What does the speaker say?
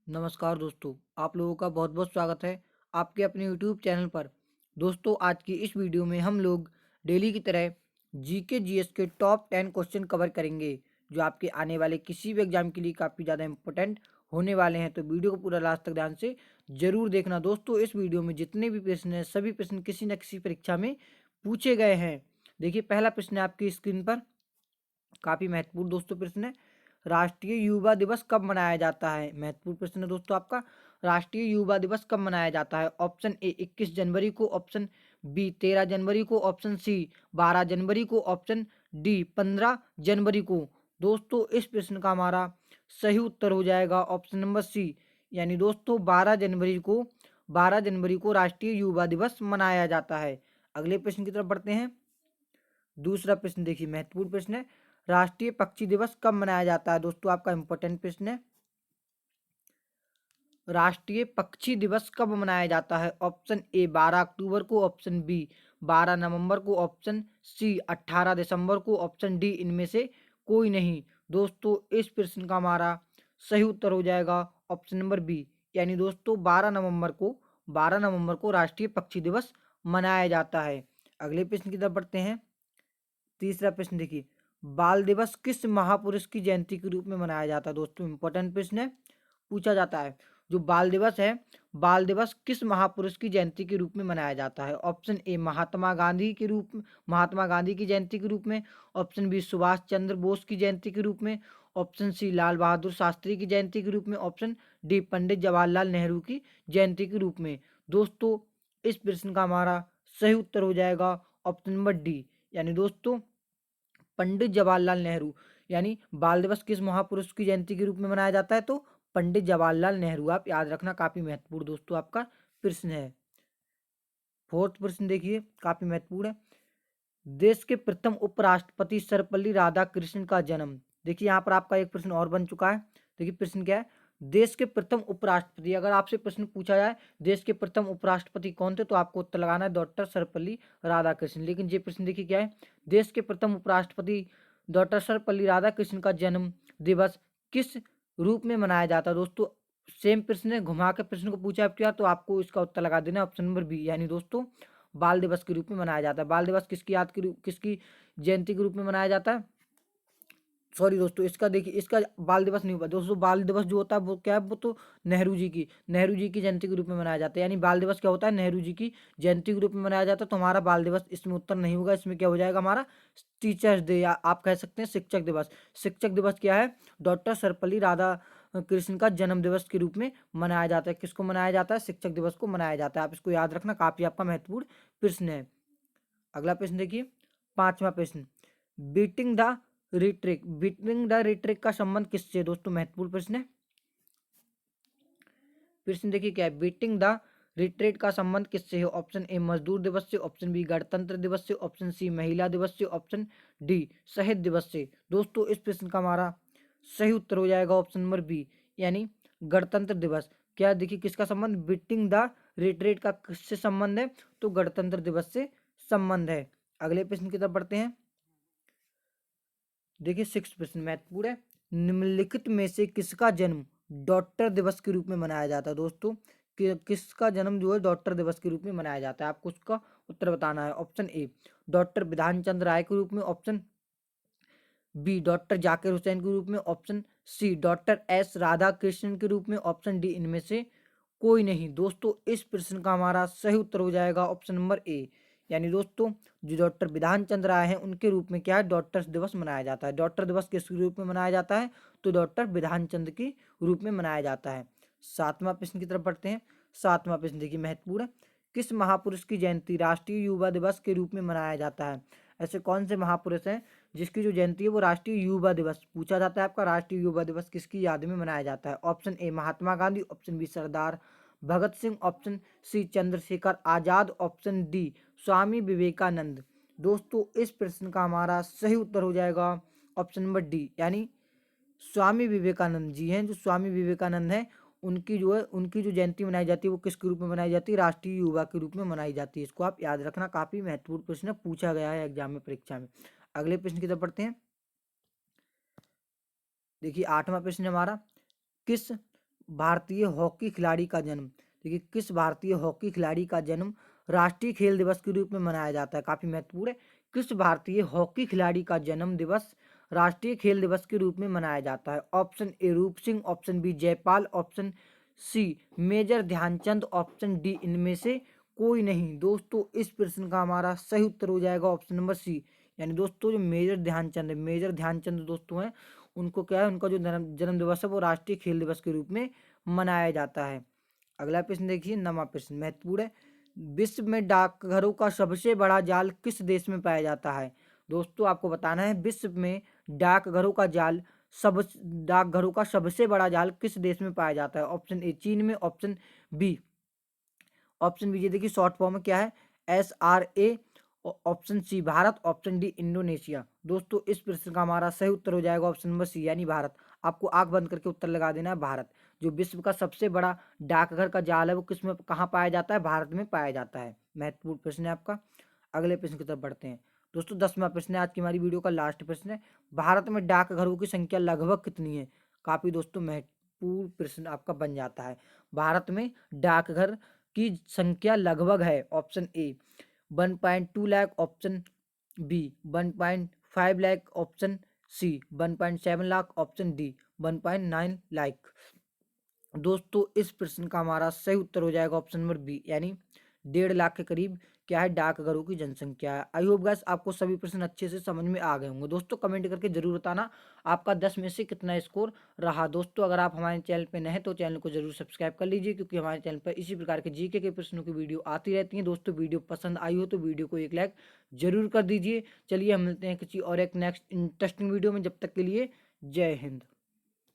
नमस्कार दोस्तों, आप लोगों का बहुत बहुत स्वागत है आपके अपने यूट्यूब चैनल पर। दोस्तों, आज की इस वीडियो में हम लोग डेली की तरह जीके जीएस के टॉप 10 क्वेश्चन कवर करेंगे, जो आपके आने वाले किसी भी एग्जाम के लिए काफ़ी ज़्यादा इंपॉर्टेंट होने वाले हैं। तो वीडियो को पूरा लास्ट तक ध्यान से जरूर देखना। दोस्तों, इस वीडियो में जितने भी प्रश्न हैं सभी प्रश्न किसी न किसी परीक्षा में पूछे गए हैं। देखिए, पहला प्रश्न है आपकी स्क्रीन पर, काफी महत्वपूर्ण दोस्तों प्रश्न है। राष्ट्रीय युवा दिवस कब मनाया जाता है? महत्वपूर्ण प्रश्न है दोस्तों आपका। राष्ट्रीय युवा दिवस कब मनाया जाता है? ऑप्शन ए 21 जनवरी को, ऑप्शन बी 13 जनवरी को, ऑप्शन सी 12 जनवरी को, ऑप्शन डी 15 जनवरी को। दोस्तों, इस प्रश्न का हमारा सही उत्तर हो जाएगा ऑप्शन नंबर सी, यानी दोस्तों 12 जनवरी को राष्ट्रीय युवा दिवस मनाया जाता है। अगले प्रश्न की तरफ बढ़ते हैं। दूसरा प्रश्न देखिए, महत्वपूर्ण प्रश्न है। राष्ट्रीय पक्षी दिवस कब मनाया जाता है? दोस्तों, आपका इंपॉर्टेंट प्रश्न है। राष्ट्रीय पक्षी दिवस कब मनाया जाता है? ऑप्शन ए 12 अक्टूबर को, ऑप्शन बी 12 नवंबर को, ऑप्शन सी 18 दिसंबर को, ऑप्शन डी इनमें से कोई नहीं। दोस्तों, इस प्रश्न का हमारा सही उत्तर हो जाएगा ऑप्शन नंबर बी, यानी दोस्तों 12 नवंबर को राष्ट्रीय पक्षी दिवस मनाया जाता है। अगले प्रश्न की तरफ बढ़ते हैं। तीसरा प्रश्न देखिए, बाल दिवस किस महापुरुष की जयंती के रूप में मनाया जाता है? दोस्तों, इंपॉर्टेंट प्रश्न है, पूछा जाता है। जो बाल दिवस है, बाल दिवस किस महापुरुष की जयंती के रूप में मनाया जाता है? ऑप्शन ए महात्मा गांधी की जयंती के रूप में, ऑप्शन बी सुभाष चंद्र बोस की जयंती के रूप में, ऑप्शन सी लाल बहादुर शास्त्री की जयंती के रूप में, ऑप्शन डी पंडित जवाहरलाल नेहरू की जयंती के रूप में। दोस्तों, इस प्रश्न का हमारा सही उत्तर हो जाएगा ऑप्शन नंबर डी, यानी दोस्तों पंडित जवाहरलाल नेहरू। यानी बाल दिवस किस महापुरुष की जयंती के रूप में मनाया जाता है? तो पंडित जवाहरलाल नेहरू। आप याद रखना, काफी महत्वपूर्ण दोस्तों आपका प्रश्न है। फोर्थ प्रश्न देखिए, काफी महत्वपूर्ण है। देश के प्रथम उपराष्ट्रपति सर्वपल्ली राधाकृष्णन का जन्म। देखिए, यहाँ पर आपका एक प्रश्न और बन चुका है। देखिए, प्रश्न क्या है? देश के प्रथम उपराष्ट्रपति, अगर आपसे प्रश्न पूछा जाए देश के प्रथम उपराष्ट्रपति कौन थे, तो आपको उत्तर लगाना है डॉक्टर सर्वपल्ली राधाकृष्णन। लेकिन ये प्रश्न देखिए क्या है, देश के प्रथम उपराष्ट्रपति डॉक्टर सर्वपल्ली राधाकृष्णन का जन्म दिवस किस रूप में मनाया जाता है? दोस्तों, सेम प्रश्न है, घुमा के प्रश्न को पूछा आपके तो आपको इसका उत्तर लगा देना है ऑप्शन नंबर बी, यानी दोस्तों बाल दिवस के रूप में मनाया जाता है। बाल दिवस किसकी जयंती के रूप में मनाया जाता है? सॉरी दोस्तों, इसका देखिए, इसका बाल दिवस नहीं हुआ दोस्तों। बाल दिवस जो होता है वो क्या है, वो तो नेहरू जी की जयंती के रूप में मनाया जाता है। यानी बाल दिवस क्या होता है? नेहरू जी की जयंती के रूप में मनाया जाता है। तो हमारा बाल दिवस इसमें उत्तर नहीं होगा। इसमें क्या हो जाएगा हमारा? टीचर्स डे, या आप कह सकते हैं शिक्षक दिवस। शिक्षक दिवस क्या है? डॉक्टर सर्वपल्ली राधा कृष्ण का जन्म दिवस के रूप में मनाया जाता है। किसको मनाया जाता है? शिक्षक दिवस को मनाया जाता है। आप इसको याद रखना, काफी आपका महत्वपूर्ण प्रश्न है। अगला प्रश्न देखिए, पांचवा प्रश्न। बीटिंग द रिट्रिक का संबंध किससे? दोस्तों, महत्वपूर्ण प्रश्न है। प्रश्न देखिए क्या है, बीटिंग द रिट्रीट का संबंध किससे है? ऑप्शन ए मजदूर दिवस से, ऑप्शन बी गणतंत्र दिवस से, ऑप्शन सी महिला दिवस से, ऑप्शन डी शहीद दिवस से। दोस्तों, इस प्रश्न का हमारा सही उत्तर हो जाएगा ऑप्शन नंबर बी, यानी गणतंत्र दिवस। क्या देखिए, किसका संबंध? बीटिंग द रिट्रीट का किससे संबंध है? तो गणतंत्र दिवस से संबंध है। अगले प्रश्न की तरफ बढ़ते हैं। देखिए, सिक्स प्रश्न महत्वपूर्ण है। निम्नलिखित में से किसका जन्म डॉक्टर दिवस के रूप में मनाया जाता है? दोस्तों, किसका जन्म जो है डॉक्टर दिवस के रूप में मनाया जाता है? आपको उसका उत्तर बताना है। ऑप्शन ए डॉक्टर विधान चंद्र राय के रूप में, option B doctor Zakir Hussain के रूप में, option C doctor S Radha Krishnan के रूप में, ऑप्शन डी इनमें से कोई नहीं। दोस्तों, इस प्रश्न का हमारा सही उत्तर हो जाएगा ऑप्शन नंबर ए, यानी दोस्तों जो डॉक्टर विधान चंद्र राय हैं उनके रूप में क्या है, डॉक्टर दिवस मनाया जाता है। डॉक्टर दिवस किस रूप में मनाया जाता है? तो डॉक्टर विधान चंद्र के रूप में मनाया जाता है। सातवां प्रश्न की तरफ बढ़ते हैं। सातवां प्रश्न देखिए महत्वपूर्ण है। किस महापुरुष की जयंती राष्ट्रीय युवा दिवस के रूप में मनाया जाता है? ऐसे कौन से महापुरुष हैं जिसकी जो जयंती है वो राष्ट्रीय युवा दिवस पूछा जाता है? आपका राष्ट्रीय युवा दिवस किसकी याद में मनाया जाता है? Option A Mahatma Gandhi, option B Sardar Bhagat Singh, option C Chandrashekhar Azad, option D Swami Vivekananda. दोस्तों, इस प्रश्न का हमारा सही उत्तर हो जाएगा ऑप्शन नंबर डी, यानी स्वामी विवेकानंद जी हैं। जो स्वामी विवेकानंद हैं उनकी जो जयंती मनाई जाती है वो किसके रूप में मनाई जाती है? राष्ट्रीय युवा के रूप में मनाई जाती है। इसको आप याद रखना, काफी महत्वपूर्ण प्रश्न पूछा गया है एग्जाम में, परीक्षा में। अगले प्रश्न की तरफ बढ़ते हैं। देखिए, आठवां प्रश्न हमारा, किस भारतीय हॉकी खिलाड़ी का जन्म, देखिए किस भारतीय हॉकी खिलाड़ी का जन्म राष्ट्रीय खेल दिवस के रूप में मनाया जाता है, काफी महत्वपूर्ण है। किस भारतीय हॉकी खिलाड़ी का जन्म दिवस राष्ट्रीय खेल दिवस के रूप में मनाया जाता है? Option A Roop Singh, option B Jaipal, option C major Dhyanchand, option D इनमें से कोई नहीं। दोस्तों इस प्रश्न का हमारा सही उत्तर हो जाएगा ऑप्शन नंबर सी, यानी दोस्तों जो मेजर ध्यानचंद है, मेजर ध्यानचंद दोस्तों हैं, उनको क्या है, उनका जो जन्म दिवस है वो राष्ट्रीय खेल दिवस के रूप में मनाया जाता है। अगला प्रश्न देखिए, नवा प्रश्न महत्वपूर्ण है। विश्व में डाकघरों का सबसे बड़ा जाल किस देश में पाया जाता है? दोस्तों आपको बताना है विश्व में डाकघरों का जाल सब डाकघरों का सबसे बड़ा जाल किस देश में पाया जाता है? ऑप्शन ए चीन में, बी ऑप्शन बी ये देखिए शॉर्ट फॉर्म में क्या है, SRA, option C Bharat, option D Indonesia. दोस्तों इस प्रश्न का हमारा सही उत्तर हो जाएगा ऑप्शन नंबर सी यानी भारत। आपको आंख बंद करके उत्तर लगा देना है भारत। जो विश्व का सबसे बड़ा डाकघर का जाल है वो किस में कहाँ पाया जाता है? भारत में पाया जाता है। महत्वपूर्ण प्रश्न है आपका। अगले प्रश्न की तरफ बढ़ते हैं। दोस्तों 10वां प्रश्न है आज की हमारी वीडियो का लास्ट प्रश्न है। भारत में डाकघरों की संख्या लगभग कितनी है? काफी दोस्तों महत्वपूर्ण प्रश्न आपका बन जाता है। भारत में डाकघर की संख्या लगभग है, option A 1.2 lakh, option B 1.5 lakh, option C 1.7 lakh, option D 1.9 lakh. दोस्तों इस प्रश्न का हमारा सही उत्तर हो जाएगा ऑप्शन नंबर बी, यानी 1.5 लाख के करीब क्या है डाकघरों की जनसंख्या है। आई होप गाइस आपको सभी प्रश्न अच्छे से समझ में आ गए होंगे। दोस्तों कमेंट करके जरूर बताना आपका 10 में से कितना स्कोर रहा। दोस्तों अगर आप हमारे चैनल पे नए हैं तो चैनल को जरूर सब्सक्राइब कर लीजिए, क्योंकि हमारे चैनल पर इसी प्रकार के जीके के प्रश्नों की वीडियो आती रहती है। दोस्तों वीडियो पसंद आई हो तो वीडियो को एक लाइक जरूर कर दीजिए। चलिए हम मिलते हैं किसी और एक नेक्स्ट इंटरेस्टिंग वीडियो में, जब तक के लिए जय हिंद।